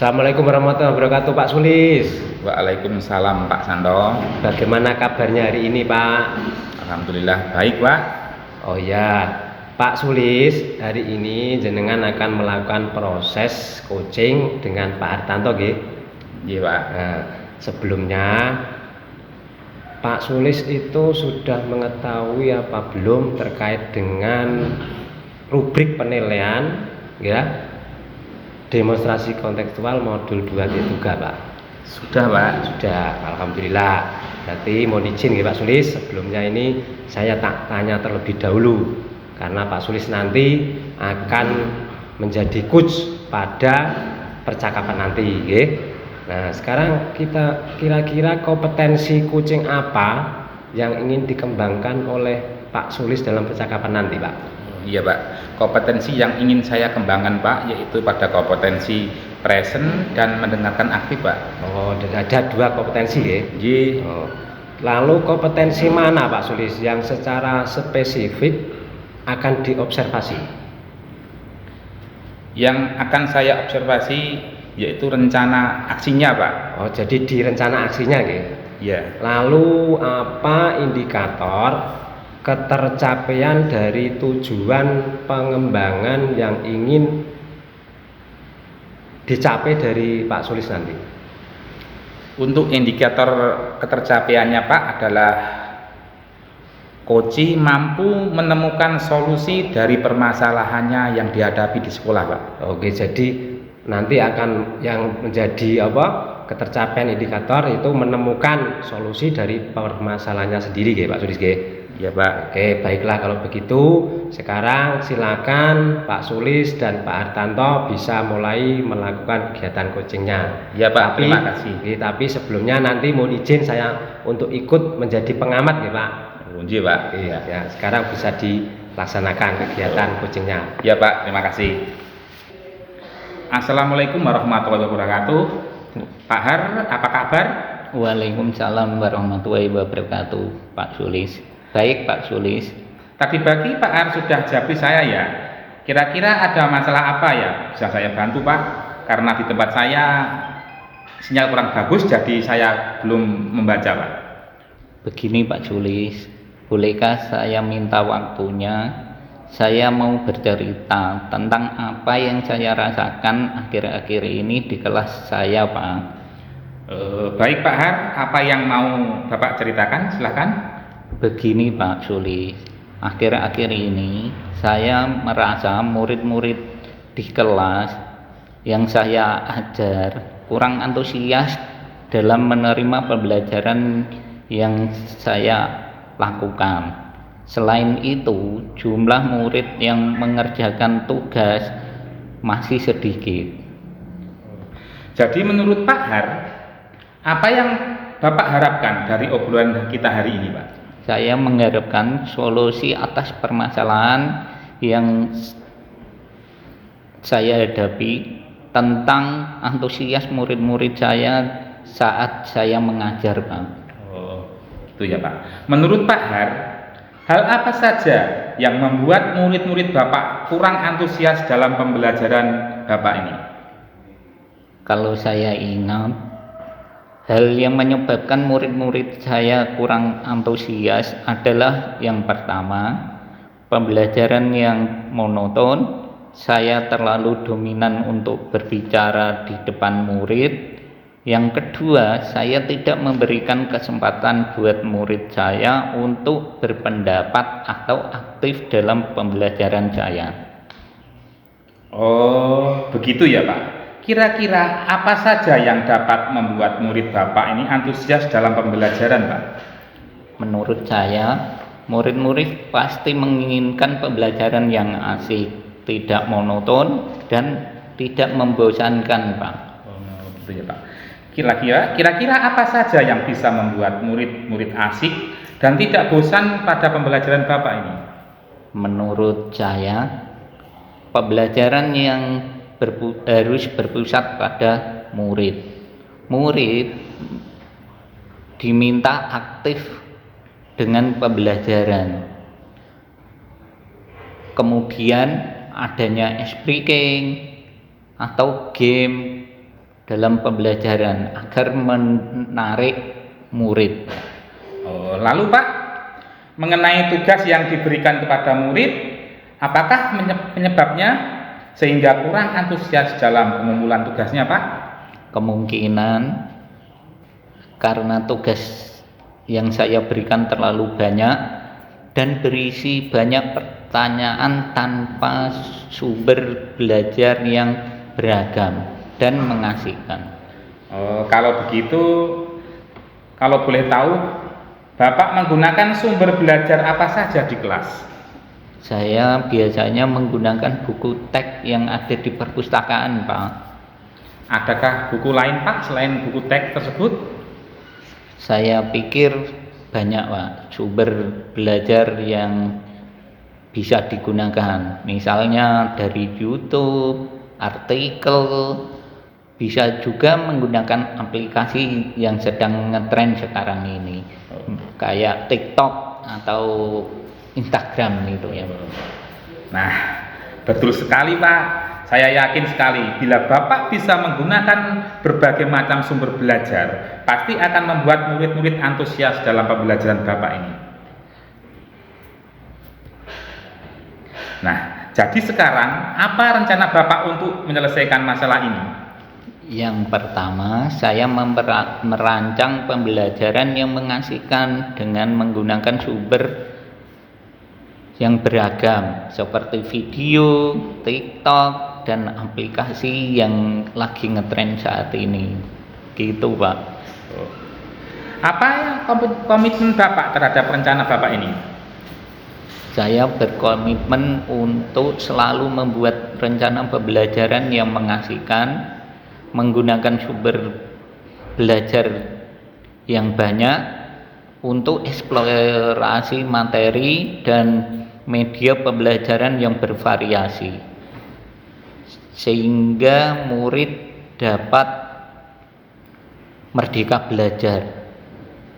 Assalamualaikum warahmatullahi wabarakatuh, Pak Sulis. Waalaikumsalam Pak Santo. Bagaimana kabarnya hari ini, Pak? Alhamdulillah baik Pak. Oh ya, Pak Sulis, hari ini jenengan akan melakukan proses coaching dengan Pak Hartanto, nggih? Iya Pak. Nah, sebelumnya Pak Sulis itu sudah mengetahui apa belum terkait dengan rubrik penilaian, ya? Demonstrasi kontekstual modul 2 Pak. Sudah Pak. Sudah, alhamdulillah. Berarti mohon izin ya Pak Sulis, sebelumnya ini saya tak tanya terlebih dahulu karena Pak Sulis nanti akan menjadi coach pada percakapan nanti, ya. Nah, sekarang kita kira-kira kompetensi coaching apa yang ingin dikembangkan oleh Pak Sulis dalam percakapan nanti, Pak? Iya Pak. Kompetensi yang ingin saya kembangkan Pak yaitu pada kompetensi present dan mendengarkan aktif Pak. Oh, ada 2 kompetensi, ya. Iya. Oh. Lalu kompetensi mana Pak Sulis yang secara spesifik akan diobservasi? Yang akan saya observasi yaitu rencana aksinya Pak. Oh, jadi di rencana aksinya, gitu. Iya. Lalu apa indikator ketercapaian dari tujuan pengembangan yang ingin dicapai dari Pak Sulis nanti? Untuk indikator ketercapaiannya Pak adalah coach mampu menemukan solusi dari permasalahannya yang dihadapi di sekolah Pak. Oke, jadi nanti akan yang menjadi ketercapaian indikator itu menemukan solusi dari permasalahannya sendiri, ya Pak Sulis, ya. Ya Pak. Oke, baiklah kalau begitu. Sekarang silakan Pak Sulis dan Pak Hartanto bisa mulai melakukan kegiatan coachingnya. Ya Pak, terima kasih. Tapi sebelumnya nanti mohon izin saya untuk ikut menjadi pengamat, ya Pak. Iya Pak. Iya. Ya, sekarang bisa dilaksanakan kegiatan coachingnya. Ya Pak, terima kasih. Assalamualaikum warahmatullahi wabarakatuh. Pak Har, apa kabar? Waalaikumsalam warahmatullahi wabarakatuh, Pak Sulis. Baik Pak Sulis. Tadi pagi Pak Har sudah japri saya ya. Kira-kira ada masalah apa ya? Bisa saya bantu Pak? Karena di tempat saya sinyal kurang bagus, jadi saya belum membaca Pak. Begini Pak Sulis, bolehkah saya minta waktunya? Saya mau bercerita tentang apa yang saya rasakan akhir-akhir ini di kelas saya Pak. Baik Pak Har, apa yang mau Bapak ceritakan? Silahkan. Begini Pak Sulis, akhir-akhir ini saya merasa murid-murid di kelas yang saya ajar kurang antusias dalam menerima pembelajaran yang saya lakukan. Selain itu, jumlah murid yang mengerjakan tugas masih sedikit. Jadi menurut Pak Har, apa yang Bapak harapkan dari obrolan kita hari ini Pak? Saya mengharapkan solusi atas permasalahan yang saya hadapi tentang antusias murid-murid saya saat saya mengajar Pak. Oh, itu ya Pak. Menurut Pak Har, hal apa saja yang membuat murid-murid Bapak kurang antusias dalam pembelajaran Bapak ini? Kalau saya ingat, hal yang menyebabkan murid-murid saya kurang antusias adalah yang pertama, pembelajaran yang monoton. Saya terlalu dominan untuk berbicara di depan murid. Yang kedua, saya tidak memberikan kesempatan buat murid saya untuk berpendapat atau aktif dalam pembelajaran saya. Oh, begitu ya Pak. Kira-kira apa saja yang dapat membuat murid Bapak ini antusias dalam pembelajaran Pak? Menurut saya, murid-murid pasti menginginkan pembelajaran yang asik, tidak monoton, dan tidak membosankan Pak. Oh, begitu ya Pak. Kira-kira apa saja yang bisa membuat murid-murid asik dan tidak bosan pada pembelajaran Bapak ini? Menurut saya, pembelajaran yang harus berpusat pada murid. Murid diminta aktif dengan pembelajaran. Kemudian adanya speaking atau game dalam pembelajaran agar menarik murid. Oh, lalu Pak, mengenai tugas yang diberikan kepada murid, apakah penyebabnya sehingga kurang antusias dalam pengumpulan tugasnya Pak? Kemungkinan karena tugas yang saya berikan terlalu banyak dan berisi banyak pertanyaan tanpa sumber belajar yang beragam dan mengasihkan. Oh, kalau begitu, kalau boleh tahu, Bapak menggunakan sumber belajar apa saja di kelas? Saya biasanya menggunakan buku teks yang ada di perpustakaan, Pak. Adakah buku lain Pak selain buku teks tersebut? Saya pikir banyak, Pak, sumber belajar yang bisa digunakan. Misalnya dari YouTube, artikel, bisa juga menggunakan aplikasi yang sedang ngetren sekarang ini, kayak TikTok atau Instagram itu ya. Nah, betul sekali Pak. Saya yakin sekali bila Bapak bisa menggunakan berbagai macam sumber belajar, pasti akan membuat murid-murid antusias dalam pembelajaran Bapak ini. Nah, jadi sekarang apa rencana Bapak untuk menyelesaikan masalah ini? Yang pertama, saya merancang pembelajaran yang mengasihkan dengan menggunakan sumber yang beragam seperti video, TikTok, dan aplikasi yang lagi ngetren saat ini. Gitu, Pak. Apa yang komitmen Bapak terhadap rencana Bapak ini? Saya berkomitmen untuk selalu membuat rencana pembelajaran yang mengasihkan, menggunakan sumber belajar yang banyak untuk eksplorasi materi dan media pembelajaran yang bervariasi, sehingga murid dapat merdeka belajar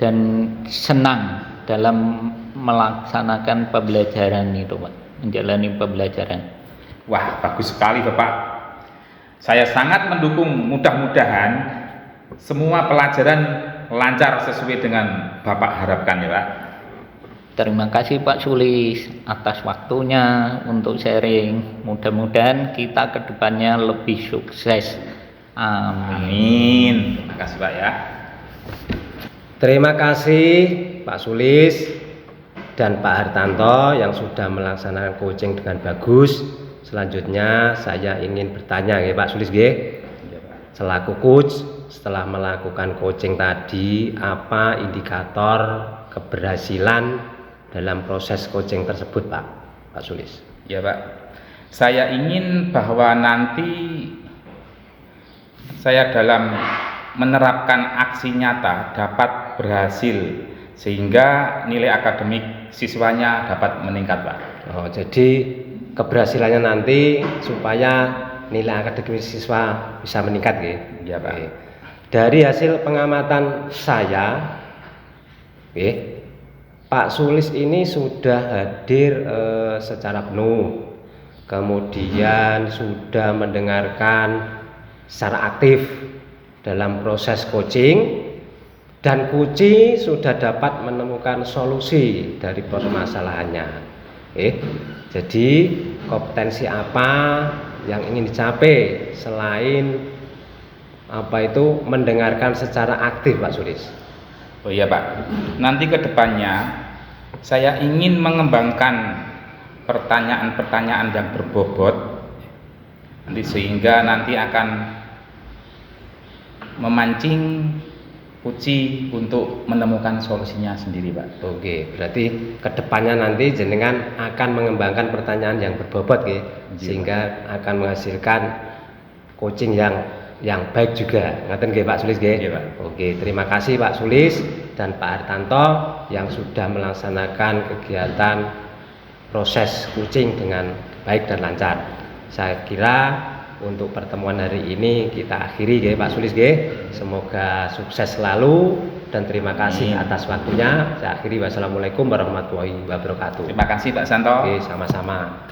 dan senang dalam melaksanakan pembelajaran itu, Pak, menjalani pembelajaran. Wah, bagus sekali Bapak. Saya sangat mendukung, mudah-mudahan semua pelajaran lancar sesuai dengan Bapak harapkan ya Pak. Terima kasih Pak Sulis atas waktunya untuk sharing. Mudah-mudahan kita kedepannya lebih sukses. Amin. Amin. Terima kasih Pak ya. Terima kasih Pak Sulis dan Pak Hartanto yang sudah melaksanakan coaching dengan bagus. Selanjutnya saya ingin bertanya ya Pak Sulis nggih. Selaku coach, setelah melakukan coaching tadi, apa indikator keberhasilan dalam proses coaching tersebut Pak Sulis? Ya Pak, saya ingin bahwa nanti saya dalam menerapkan aksi nyata dapat berhasil sehingga nilai akademik siswanya dapat meningkat Pak. Oh, jadi keberhasilannya nanti supaya nilai akademik siswa bisa meningkat gitu. Ya Pak. Oke. Dari hasil pengamatan saya, Pak Sulis ini sudah hadir secara penuh, kemudian sudah mendengarkan secara aktif dalam proses coaching, dan kunci sudah dapat menemukan solusi dari permasalahannya. Jadi kompetensi apa yang ingin dicapai selain mendengarkan secara aktif Pak Sulis? Oh iya Pak, nanti ke depannya saya ingin mengembangkan pertanyaan-pertanyaan yang berbobot nanti sehingga nanti akan memancing Uci untuk menemukan solusinya sendiri Pak. Oke, berarti kedepannya nanti jenengan akan mengembangkan pertanyaan yang berbobot sehingga akan menghasilkan coaching yang baik juga. Ngaten nggih Pak Sulis nggih? Iya, Pak. Oke, terima kasih Pak Sulis dan Pak Hartanto yang sudah melaksanakan kegiatan proses coaching dengan baik dan lancar. Saya kira untuk pertemuan hari ini kita akhiri nggih Pak Sulis nggih. Semoga sukses selalu dan terima kasih atas waktunya. Saya akhiri, wassalamualaikum warahmatullahi wabarakatuh. Terima kasih Pak Santo. Oke, sama-sama.